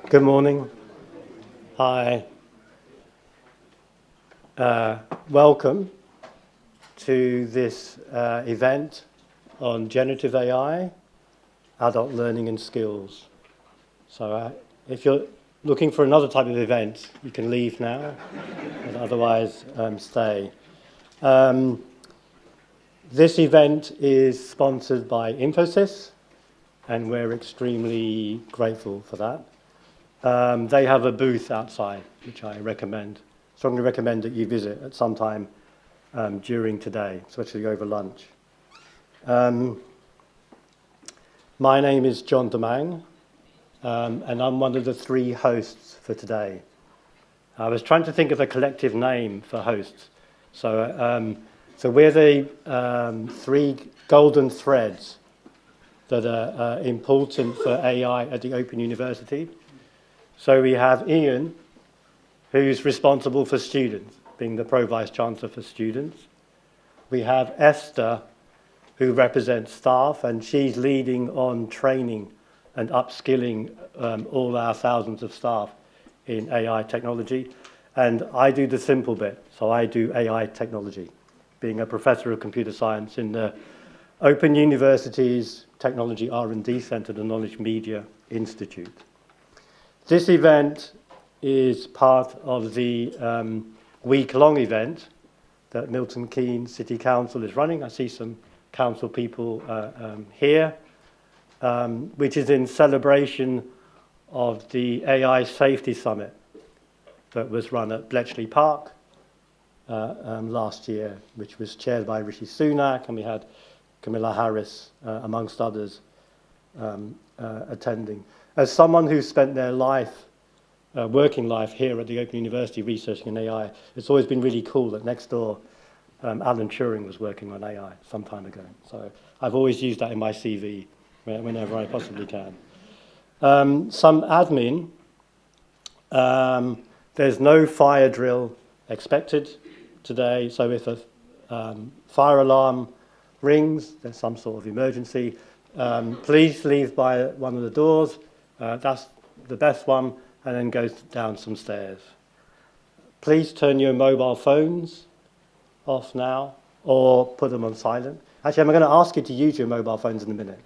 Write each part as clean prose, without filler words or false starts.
Good morning. Hi. Welcome to this event on generative AI, adult learning and skills. So if you're looking for another type of event, you can leave now, but otherwise stay. This event is sponsored by Infosys, and we're extremely grateful for that. They have a booth outside, which I strongly recommend that you visit at some time during today, especially over lunch. My name is John Demang, and I'm one of the three hosts for today. I was trying to think of a collective name for hosts. So we're the three golden threads that are important for AI at the Open University. So we have Ian, who's responsible for students, being the Pro-Vice Chancellor for students. We have Esther, who represents staff, and she's leading on training and upskilling all our thousands of staff in AI technology. And I do the simple bit, so I do AI technology, being a professor of computer science in the Open University's Technology R&D Centre, the Knowledge Media Institute. This event is part of the week-long event that Milton Keynes City Council is running. I see some council people here, which is in celebration of the AI Safety Summit that was run at Bletchley Park last year, which was chaired by Rishi Sunak, and we had Camilla Harris, amongst others, attending. As someone who's spent their life, working life here at the Open University researching in AI, it's always been really cool that next door Alan Turing was working on AI some time ago. So I've always used that in my CV whenever I possibly can. Some admin. There's no fire drill expected today, so if a fire alarm rings, there's some sort of emergency, please leave by one of the doors. That's the best one, and then go down some stairs. Please turn your mobile phones off now, or put them on silent. Actually, I'm going to ask you to use your mobile phones in a minute,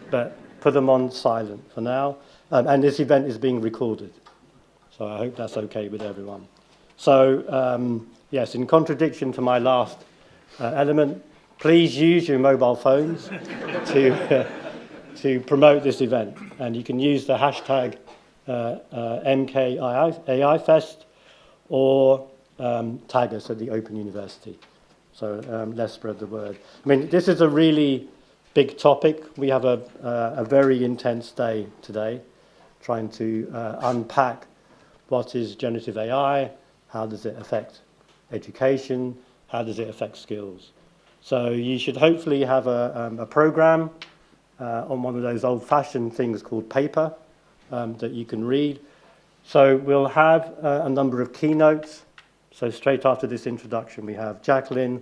but put them on silent for now. And this event is being recorded, so I hope that's okay with everyone. So, yes, in contradiction to my last element, please use your mobile phones to promote this event. And you can use the hashtag MKAIFest or tag us at the Open University. So let's spread the word. I mean, this is a really big topic. We have a very intense day today, trying to unpack what is generative AI, how does it affect education, how does it affect skills. So you should hopefully have a program on one of those old-fashioned things called paper that you can read. So we'll have a number of keynotes. So straight after this introduction, we have Jacqueline,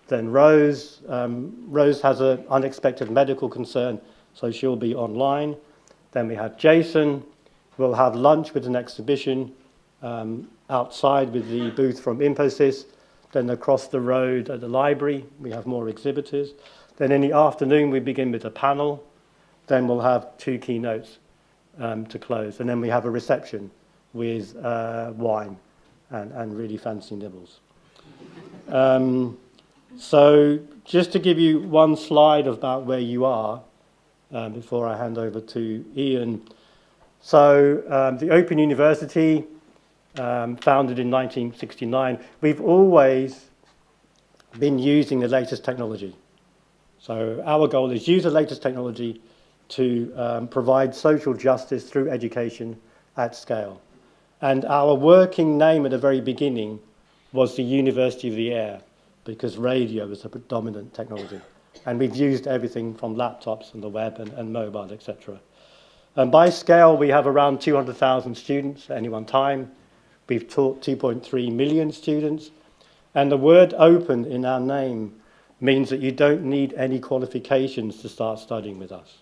then Rose. Rose has an unexpected medical concern, so she'll be online. Then we have Jason. We'll have lunch with an exhibition outside with the booth from Infosys. Then across the road at the library, we have more exhibitors. Then in the afternoon, we begin with a panel. Then we'll have two keynotes to close. And then we have a reception with wine and really fancy nibbles. So just to give you one slide about where you are before I hand over to Ian. So the Open University, founded in 1969, we've always been using the latest technology. So our goal is use the latest technology to provide social justice through education at scale. And our working name at the very beginning was the University of the Air, because radio was the predominant technology. And we've used everything from laptops and the web and mobile, etc. And by scale, we have around 200,000 students at any one time. We've taught 2.3 million students. And the word open in our name means that you don't need any qualifications to start studying with us.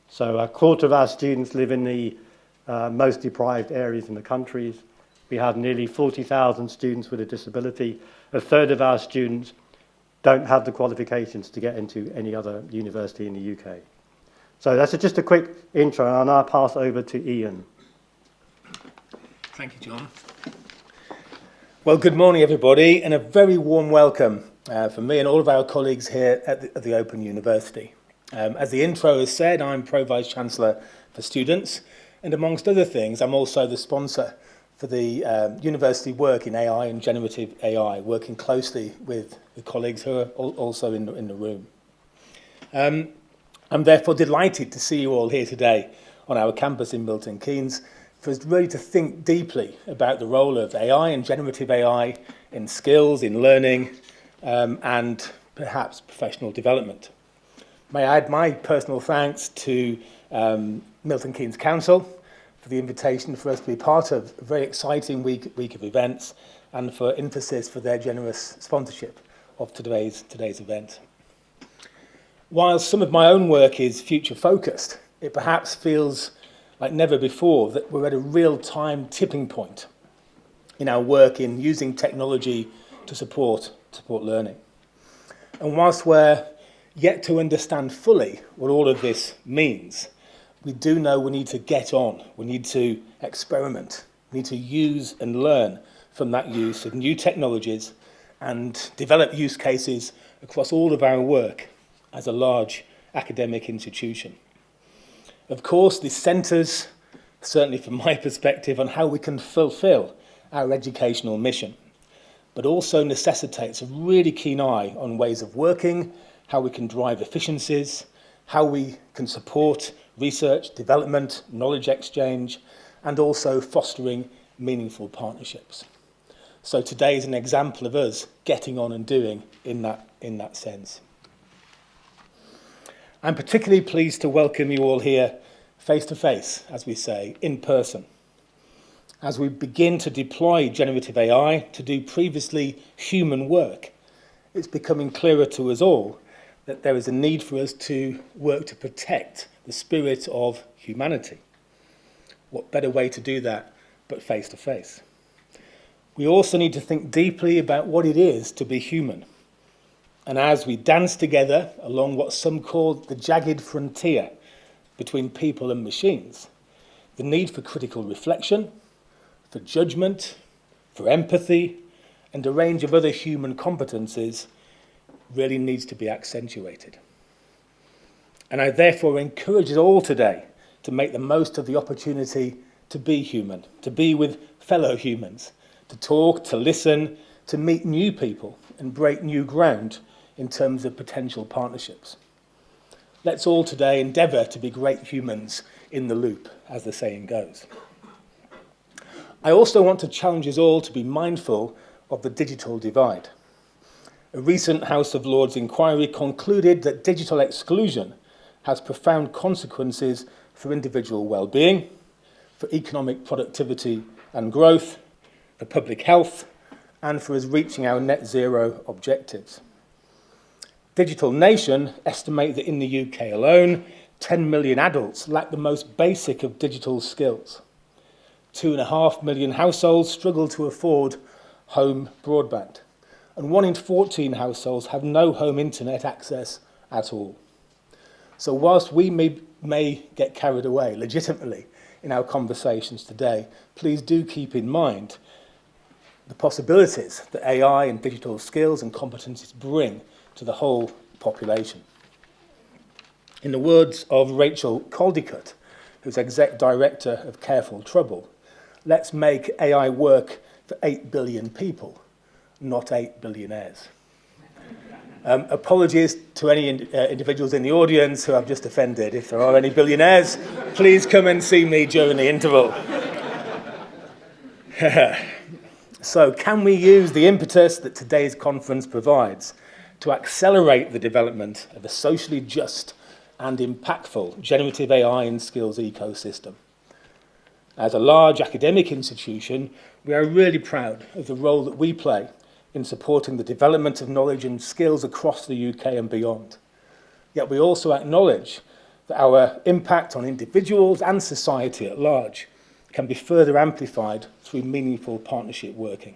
So a quarter of our students live in the most deprived areas in the countries. We have nearly 40,000 students with a disability. A third of our students don't have the qualifications to get into any other university in the UK. So that's just a quick intro, and I'll now pass over to Ian. Thank you, John. Well, good morning, everybody, and a very warm welcome from me and all of our colleagues here at the Open University. As the intro has said, I'm Pro Vice-Chancellor for Students, and amongst other things, I'm also the sponsor for the university work in AI and generative AI, working closely with the colleagues who are also in the room. I'm therefore delighted to see you all here today on our campus in Milton Keynes for us really to think deeply about the role of AI and generative AI in skills, in learning, and perhaps professional development. May I add my personal thanks to Milton Keynes Council for the invitation for us to be part of a very exciting week of events, and for Emphasis for their generous sponsorship of today's event. While some of my own work is future focused, it perhaps feels like never before that we're at a real-time tipping point in our work in using technology to support learning. And whilst we're yet to understand fully what all of this means, we do know we need to get on, we need to experiment, we need to use and learn from that use of new technologies and develop use cases across all of our work as a large academic institution. Of course, this centres, certainly from my perspective, on how we can fulfil our educational mission, but also necessitates a really keen eye on ways of working, how we can drive efficiencies, how we can support research, development, knowledge exchange, and also fostering meaningful partnerships. So today is an example of us getting on and doing in that sense. I'm particularly pleased to welcome you all here face-to-face, as we say, in person. As we begin to deploy generative AI to do previously human work, it's becoming clearer to us all that there is a need for us to work to protect the spirit of humanity. What better way to do that but face-to-face? We also need to think deeply about what it is to be human. And as we dance together along what some call the jagged frontier between people and machines, the need for critical reflection, for judgment, for empathy, and a range of other human competencies really needs to be accentuated. And I therefore encourage us all today to make the most of the opportunity to be human, to be with fellow humans, to talk, to listen, to meet new people and break new ground in terms of potential partnerships. Let's all today endeavour to be great humans in the loop, as the saying goes. I also want to challenge us all to be mindful of the digital divide. A recent House of Lords inquiry concluded that digital exclusion has profound consequences for individual well-being, for economic productivity and growth, for public health, and for us reaching our net zero objectives. Digital Nation estimate that in the UK alone, 10 million adults lack the most basic of digital skills. 2.5 million households struggle to afford home broadband, and 1 in 14 households have no home internet access at all. So whilst we may get carried away legitimately in our conversations today, please do keep in mind the possibilities that AI and digital skills and competencies bring to the whole population. In the words of Rachel Caldicott, who's Exec Director of Careful Trouble, let's make AI work for 8 billion people, not 8 billionaires. Apologies to any individuals in the audience who I've just offended. If there are any billionaires, please come and see me during the interval. So can we use the impetus that today's conference provides to accelerate the development of a socially just and impactful generative AI and skills ecosystem? As a large academic institution, we are really proud of the role that we play in supporting the development of knowledge and skills across the UK and beyond. Yet we also acknowledge that our impact on individuals and society at large can be further amplified through meaningful partnership working.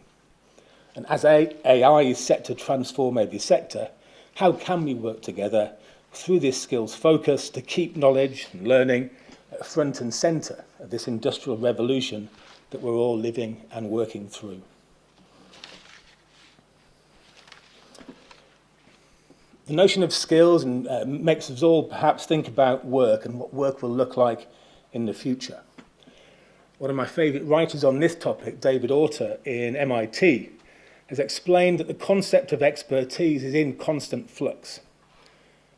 And as AI is set to transform every sector, how can we work together through this skills focus to keep knowledge and learning at front and centre of this industrial revolution that we're all living and working through? The notion of skills makes us all perhaps think about work and what work will look like in the future. One of my favourite writers on this topic, David Autor in MIT, has explained that the concept of expertise is in constant flux.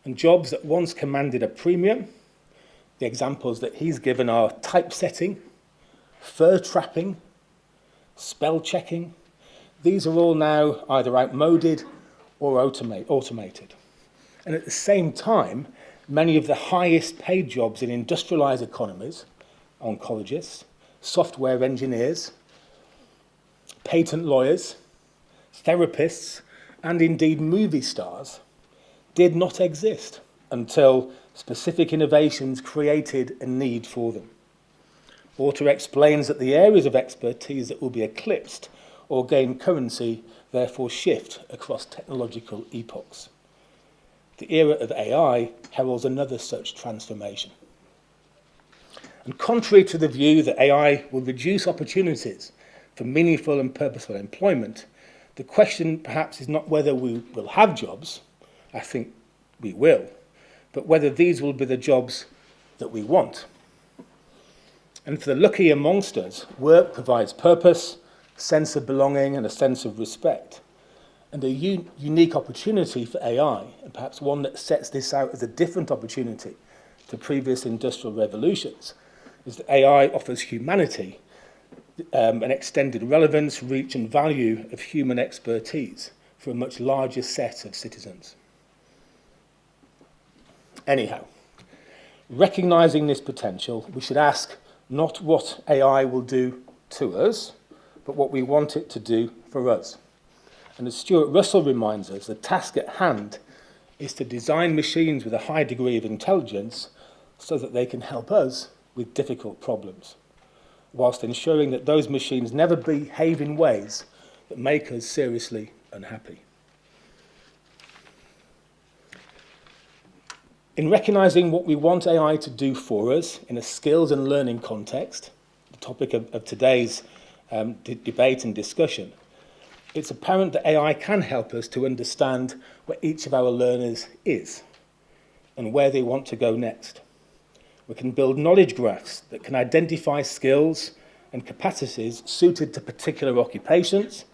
And jobs that once commanded a premium, the examples that he's given are typesetting, fur trapping, spell checking. These are all now either outmoded or automated. And at the same time, many of the highest paid jobs in industrialised economies, oncologists, software engineers, patent lawyers, therapists, and indeed movie stars, did not exist until specific innovations created a need for them. Autor explains that the areas of expertise that will be eclipsed or gain currency therefore shift across technological epochs. The era of AI heralds another such transformation. And contrary to the view that AI will reduce opportunities for meaningful and purposeful employment, the question perhaps is not whether we will have jobs, I think we will, but whether these will be the jobs that we want. And for the lucky amongst us, work provides purpose, sense of belonging, and a sense of respect. And a unique opportunity for AI, and perhaps one that sets this out as a different opportunity to previous industrial revolutions, is that AI offers humanity an extended relevance, reach, and value of human expertise for a much larger set of citizens. Anyhow, recognising this potential, we should ask not what AI will do to us, but what we want it to do for us. And as Stuart Russell reminds us, the task at hand is to design machines with a high degree of intelligence so that they can help us with difficult problems, whilst ensuring that those machines never behave in ways that make us seriously unhappy. In recognising what we want AI to do for us in a skills and learning context, the topic of today's debate and discussion, it's apparent that AI can help us to understand where each of our learners is and where they want to go next. We can build knowledge graphs that can identify skills and capacities suited to particular occupations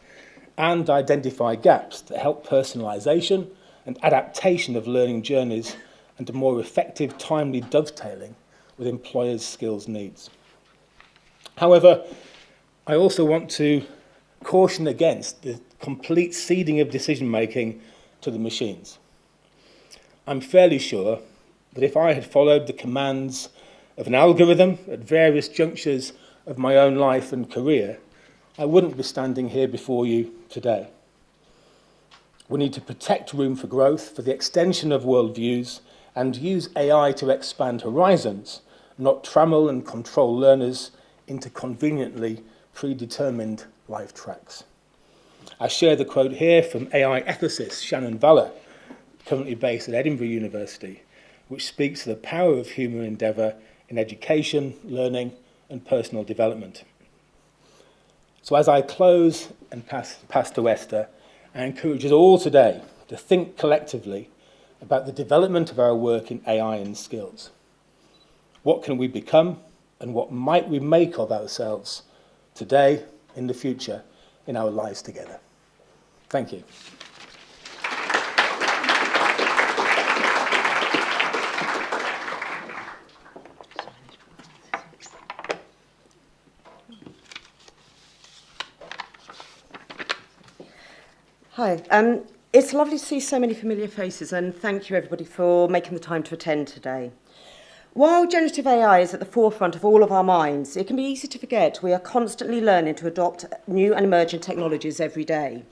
and identify gaps that help personalisation and adaptation of learning journeys and a more effective, timely dovetailing with employers' skills needs. However, I also want to caution against the complete ceding of decision-making to the machines. I'm fairly sure that if I had followed the commands of an algorithm at various junctures of my own life and career, I wouldn't be standing here before you today. We need to protect room for growth, for the extension of worldviews, and use AI to expand horizons, not trammel and control learners into conveniently predetermined life tracks. I share the quote here from AI ethicist Shannon Valler, currently based at Edinburgh University, which speaks to the power of human endeavour in education, learning, and personal development. So as I close and pass to Esther, I encourage us all today to think collectively about the development of our work in AI and skills. What can we become, and what might we make of ourselves today, in the future, in our lives together? Thank you. Hi. It's lovely to see so many familiar faces, and thank you everybody for making the time to attend today. While generative AI is at the forefront of all of our minds, it can be easy to forget we are constantly learning to adopt new and emerging technologies every day.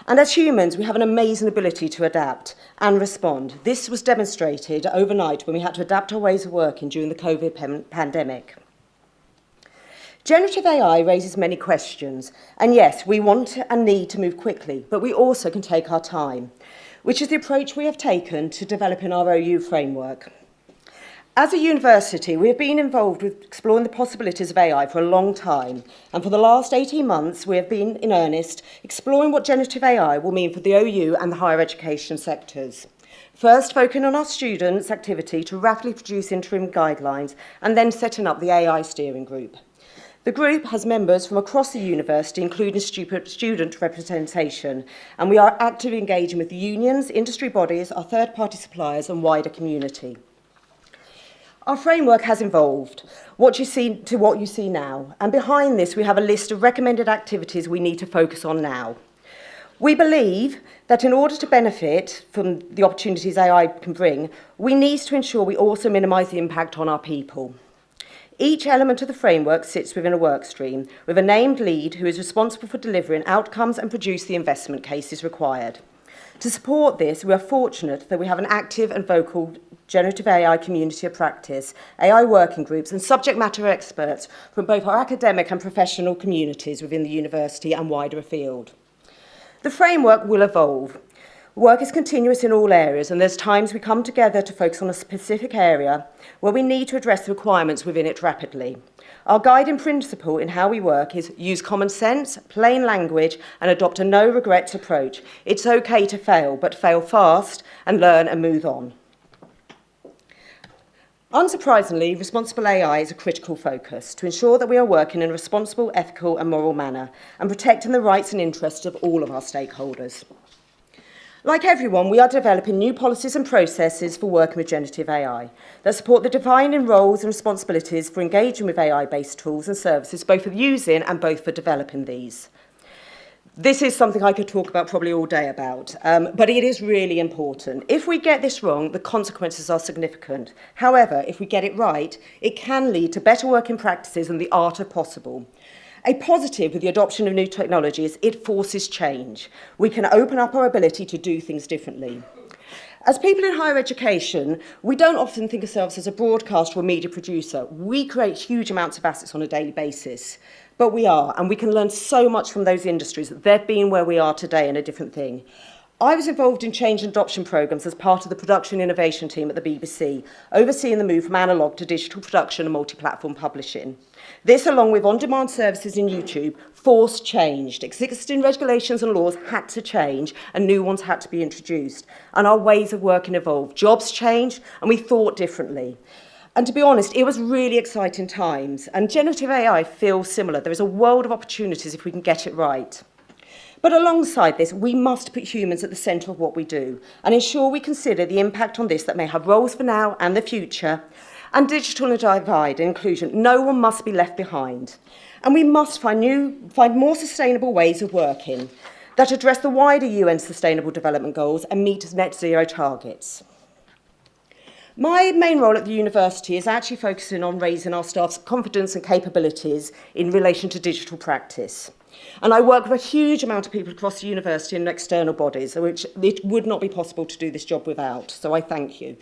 And as humans, we have an amazing ability to adapt and respond. This was demonstrated overnight when we had to adapt our ways of working during the COVID pandemic. Generative AI raises many questions, and yes, we want and need to move quickly, but we also can take our time, which is the approach we have taken to developing our OU framework. As a university, we have been involved with exploring the possibilities of AI for a long time, and for the last 18 months, we have been in earnest exploring what generative AI will mean for the OU and the higher education sectors. First, focusing on our students' activity to rapidly produce interim guidelines, and then setting up the AI steering group. The group has members from across the university, including student representation, and we are actively engaging with the unions, industry bodies, our third-party suppliers, and wider community. Our framework has evolved what you see now, and behind this we have a list of recommended activities we need to focus on now. We believe that in order to benefit from the opportunities AI can bring, we need to ensure we also minimise the impact on our people. Each element of the framework sits within a work stream, with a named lead who is responsible for delivering outcomes and produce the investment cases required. To support this, we are fortunate that we have an active and vocal generative AI community of practice, AI working groups, and subject matter experts from both our academic and professional communities within the university and wider afield. The framework will evolve. Work is continuous in all areas, and there's times we come together to focus on a specific area where we need to address the requirements within it rapidly. Our guiding principle in how we work is use common sense, plain language, and adopt a no-regrets approach. It's okay to fail, but fail fast and learn and move on. Unsurprisingly, responsible AI is a critical focus to ensure that we are working in a responsible, ethical, and moral manner and protecting the rights and interests of all of our stakeholders. Like everyone, we are developing new policies and processes for working with generative AI that support the defining roles and responsibilities for engaging with AI-based tools and services, both for using and both for developing these. This is something I could talk about probably all day about, but it is really important. If we get this wrong, the consequences are significant. However, if we get it right, it can lead to better working practices and the art of possible. A positive with the adoption of new technology is it forces change. We can open up our ability to do things differently. As people in higher education, we don't often think of ourselves as a broadcaster or media producer. We create huge amounts of assets on a daily basis. But we are, and we can learn so much from those industries. They've been where we are today in a different thing. I was involved in change and adoption programmes as part of the production innovation team at the BBC, overseeing the move from analogue to digital production and multi-platform publishing. This, along with on-demand services in YouTube, forced change. Existing regulations and laws had to change, and new ones had to be introduced. And our ways of working evolved. Jobs changed, and we thought differently. And to be honest, it was really exciting times. And generative AI feels similar. There is a world of opportunities if we can get it right. But alongside this, we must put humans at the centre of what we do and ensure we consider the impact on this that may have roles for now and the future, and digital divide and inclusion. No one must be left behind. And we must find more sustainable ways of working that address the wider UN Sustainable Development Goals and meet net zero targets. My main role at the university is actually focusing on raising our staff's confidence and capabilities in relation to digital practice. And I work with a huge amount of people across the university and external bodies, which it would not be possible to do this job without, so I thank you.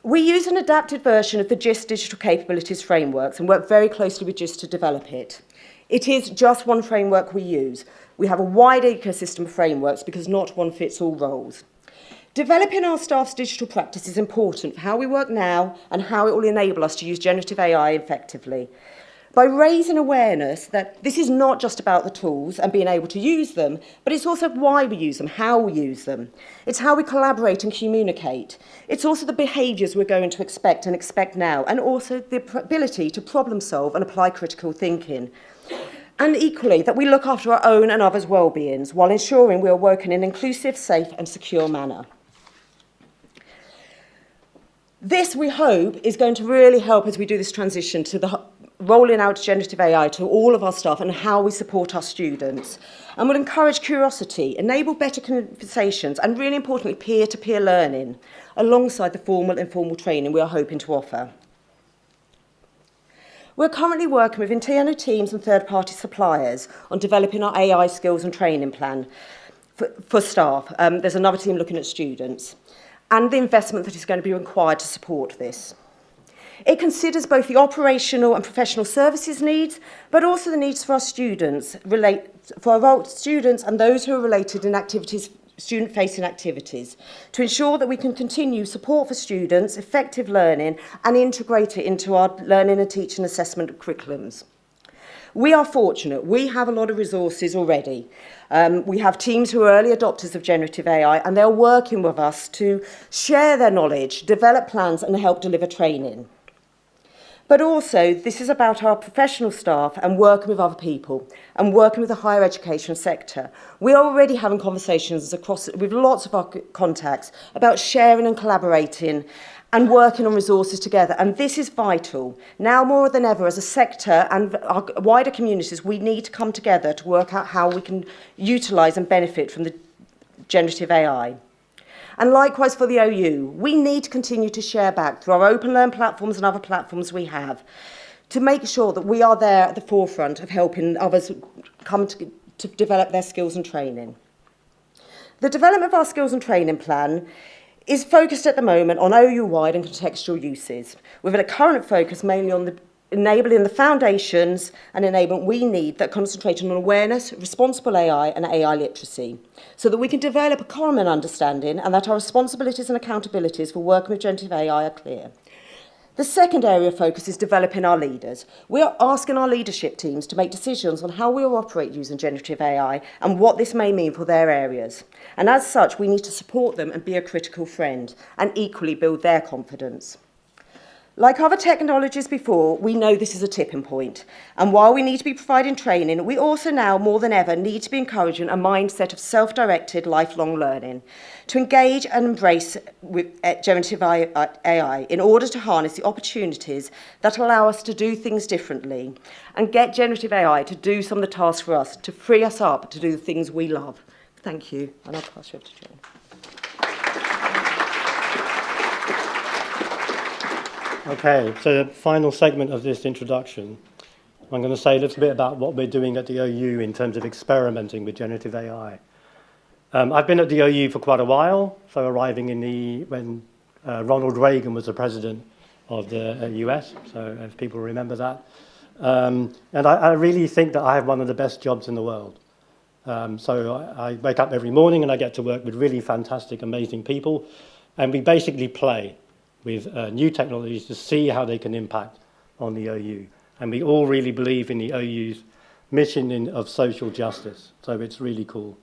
We use an adapted version of the GIST digital capabilities frameworks and work very closely with GIST to develop it. It is just one framework we use. We have a wide ecosystem of frameworks because not one fits all roles. Developing our staff's digital practice is important for how we work now and how it will enable us to use generative AI effectively. By raising awareness that this is not just about the tools and being able to use them, but it's also why we use them, how we use them. It's how we collaborate and communicate. It's also the behaviours we're going to expect now, and also the ability to problem solve and apply critical thinking. And equally, that we look after our own and others' well-beings while ensuring we are working in an inclusive, safe and secure manner. This, we hope, is going to really help as we do this transition to the rolling out generative AI to all of our staff and how we support our students. And will encourage curiosity, enable better conversations, and really importantly, peer-to-peer learning, alongside the formal and informal training we are hoping to offer. We're currently working with internal teams and third-party suppliers on developing our AI skills and training plan for staff. There's another team looking at students, and the investment that is going to be required to support this. It considers both the operational and professional services needs, but also the needs for our students, students and those who are related in activities, student-facing activities, to ensure that we can continue support for students, effective learning, and integrate it into our learning and teaching assessment curriculums. We are fortunate. We have a lot of resources already. We have teams who are early adopters of generative AI, and they're working with us to share their knowledge, develop plans, and help deliver training. But also, this is about our professional staff and working with other people and working with the higher education sector. We are already having conversations with lots of our contacts about sharing and collaborating and working on resources together. And this is vital. Now more than ever, as a sector and our wider communities, we need to come together to work out how we can utilise and benefit from the generative AI. And likewise for the OU, we need to continue to share back through our Open Learn platforms and other platforms we have to make sure that we are there at the forefront of helping others come to develop their skills and training. The development of our skills and training plan is focused at the moment on OU-wide and contextual uses, with a current focus mainly on enabling the foundations and enablement we need that concentrate on awareness, responsible AI and AI literacy, so that we can develop a common understanding and that our responsibilities and accountabilities for working with generative AI are clear. The second area of focus is developing our leaders. We are asking our leadership teams to make decisions on how we will operate using generative AI and what this may mean for their areas. And as such, we need to support them and be a critical friend and equally build their confidence. Like other technologies before, we know this is a tipping point. And while we need to be providing training, we also now more than ever need to be encouraging a mindset of self-directed lifelong learning to engage and embrace with generative AI in order to harness the opportunities that allow us to do things differently and get generative AI to do some of the tasks for us, to free us up to do the things we love. Thank you, and I'll pass you over to John. Okay, so the final segment of this introduction, I'm going to say a little bit about what we're doing at the OU in terms of experimenting with generative AI. I've been at the OU for quite a while, so arriving when Ronald Reagan was the president of the US, so if people remember that. And I really think that I have one of the best jobs in the world. So I wake up every morning and I get to work with really fantastic, amazing people, and we basically play with new technologies to see how they can impact on the OU. And we all really believe in the OU's mission of social justice, so it's really cool.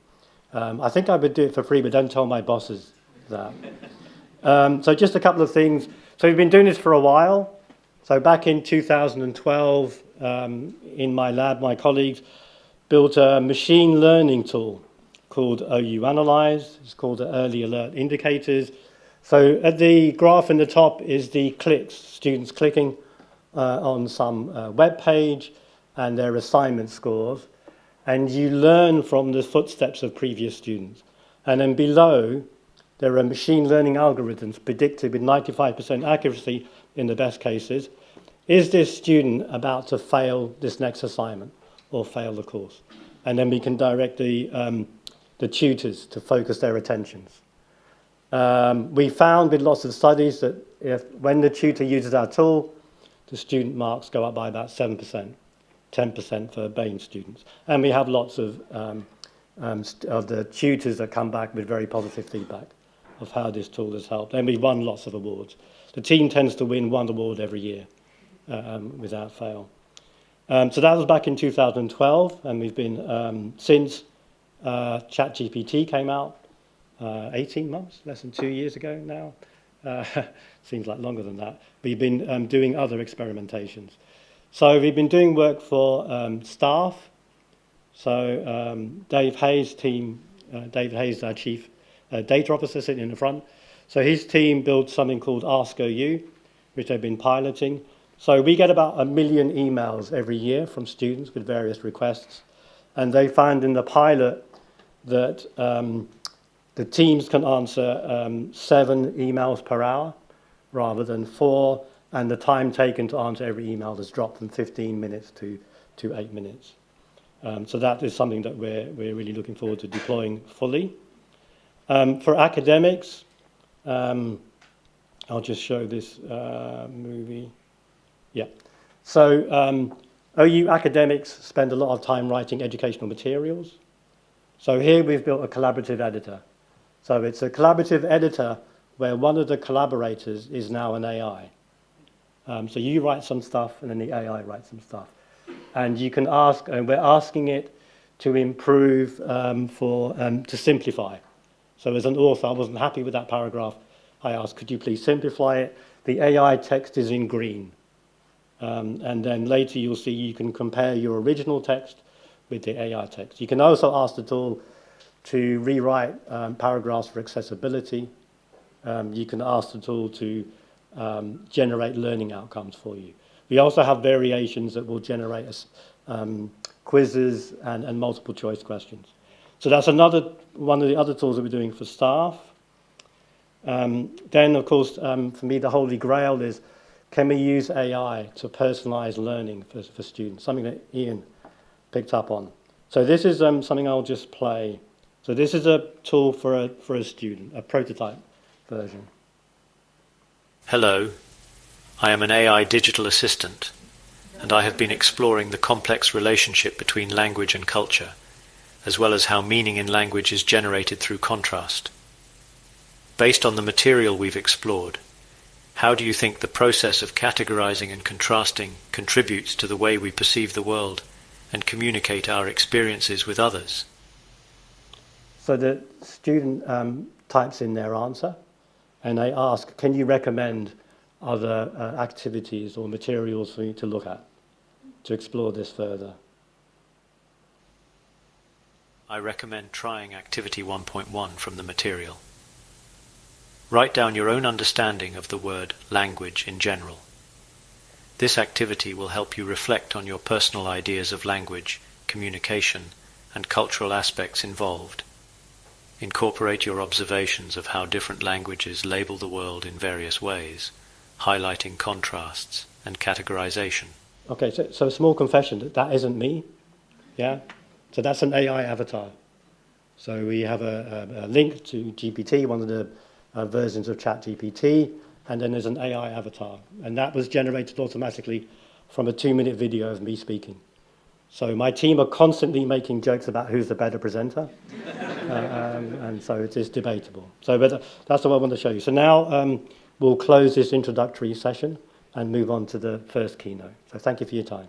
I think I would do it for free, but don't tell my bosses that. So just a couple of things. So we've been doing this for a while. So back in 2012, in my lab, my colleagues built a machine learning tool called OU Analyze. It's called the Early Alert Indicators. So at the graph in the top is the clicks, students clicking on some web page and their assignment scores. And you learn from the footsteps of previous students. And then below, there are machine learning algorithms predicted with 95% accuracy in the best cases. Is this student about to fail this next assignment or fail the course? And then we can direct the tutors to focus their attentions. We found with lots of studies that when the tutor uses our tool, the student marks go up by about 7%, 10% for BAME students. And we have lots of the tutors that come back with very positive feedback of how this tool has helped. And we've won lots of awards. The team tends to win one award every year without fail. So that was back in 2012, and we've been, since ChatGPT came out, 18 months, less than 2 years ago now. Seems like longer than that. We've been doing other experimentations. So we've been doing work for staff. So Dave Hayes' team, David Hayes, our chief data officer sitting in the front. So his team built something called Ask OU, which they've been piloting. So we get about 1 million emails every year from students with various requests. And they found in the pilot that the teams can answer 7 emails per hour rather than 4, and the time taken to answer every email has dropped from 15 minutes to 8 minutes. So that is something that we're really looking forward to deploying fully. For academics, I'll just show this movie. Yeah. So OU academics spend a lot of time writing educational materials. So here we've built a collaborative editor. So it's a collaborative editor where one of the collaborators is now an AI. So you write some stuff and then the AI writes some stuff. And you can ask, and we're asking it to improve, to simplify. So as an author, I wasn't happy with that paragraph. I asked, could you please simplify it? The AI text is in green. And then later you'll see you can compare your original text with the AI text. You can also ask the tool to rewrite paragraphs for accessibility. You can ask the tool to generate learning outcomes for you. We also have variations that will generate quizzes and multiple choice questions. So that's one of the other tools that we're doing for staff. Then, of course, for me, the holy grail is, can we use AI to personalize learning for students? Something that Ian picked up on. So this is something I'll just play. So this is a tool for a student, a prototype version. Hello, I am an AI digital assistant, and I have been exploring the complex relationship between language and culture, as well as how meaning in language is generated through contrast. Based on the material we've explored, how do you think the process of categorizing and contrasting contributes to the way we perceive the world and communicate our experiences with others? So the student types in their answer, and they ask, can you recommend other activities or materials for you to look at, to explore this further? I recommend trying Activity 1.1 from the material. Write down your own understanding of the word language in general. This activity will help you reflect on your personal ideas of language, communication, and cultural aspects involved. Incorporate your observations of how different languages label the world in various ways, highlighting contrasts and categorization. Okay, so a small confession, that isn't me. Yeah? So that's an AI avatar. So we have a link to GPT, one of the versions of ChatGPT, and then there's an AI avatar. And that was generated automatically from a 2-minute video of me speaking. So my team are constantly making jokes about who's the better presenter. And so it is debatable. So but that's what I want to show you. So now we'll close this introductory session and move on to the first keynote. So thank you for your time.